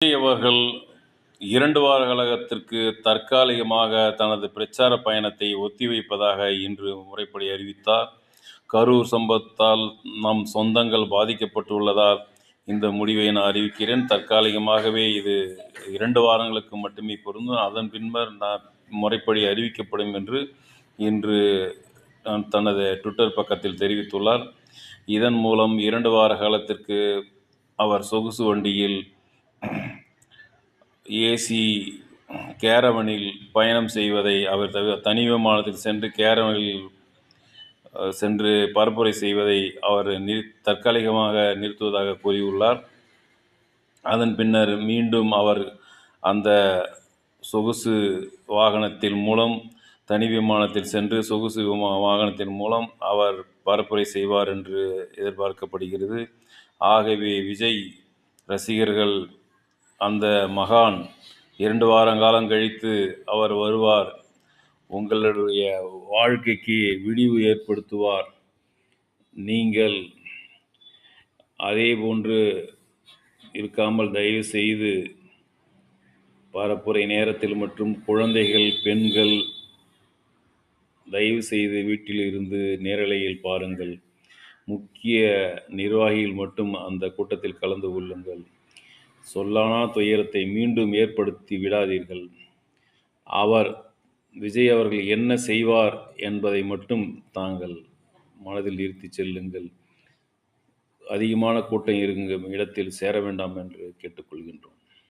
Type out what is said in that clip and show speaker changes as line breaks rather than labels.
விஜய் அவர்கள் 2 வார காலத்திற்கு தற்காலிகமாக தனது பிரச்சார பயணத்தை ஒத்திவைப்பதாக இன்று முறைப்படி அறிவித்தார். கரூர் சம்பவத்தால் நம் சொந்தங்கள் பாதிக்கப்பட்டுள்ளதால் இந்த முடிவை நான் அறிவிக்கிறேன். தற்காலிகமாகவே இது 2 வாரங்களுக்கு மட்டுமே பொருந்தும். அதன் பின்னர் முறைப்படி அறிவிக்கப்படும் என்று இன்று தனது ட்விட்டர் பக்கத்தில் தெரிவித்துள்ளார். இதன் மூலம் 2 வார காலத்திற்கு அவர் சொகுசு வண்டியில் ஏசி கேரவனில் பயணம் செய்வதை அவர் தனி விமானத்தில் சென்று கேரவனில் சென்று பரப்புரை செய்வதை அவர் தற்காலிகமாக நிறுத்துவதாக கூறியுள்ளார். அதன் பின்னர் மீண்டும் அவர் அந்த சொகுசு வாகனத்தின் மூலம் தனி விமானத்தில் சென்று சொகுசு வாகனத்தின் மூலம் அவர் பரப்புரை செய்வார் என்று எதிர்பார்க்கப்படுகிறது. ஆகவே விஜய் ரசிகர்கள் அந்த மகான் 2 வாரங்காலம் கழித்து அவர் வருவார், உங்களுடைய வாழ்க்கைக்கு விடிவு ஏற்படுத்துவார். நீங்கள் அதே போன்று இருக்காமல் தயவு செய்து பரப்புரை நேரத்தில் மற்றும் குழந்தைகள், பெண்கள் தயவு செய்து வீட்டில் இருந்து நேரலையில் பாருங்கள். முக்கிய நிர்வாகிகள் மட்டும் அந்த கூட்டத்தில் கலந்து கொள்ளுங்கள். சொல்லானா துயரத்தை மீண்டும் ஏற்படுத்தி விடாதீர்கள். விஜய் அவர்கள் என்ன செய்வார் என்பதை மட்டும் தாங்கள் மனதில் நிறுத்தி செல்லுங்கள். அதிகமான கூட்டம் இருக்கும் இடத்தில் சேர வேண்டாம் என்று கேட்டுக்கொள்கின்றோம்.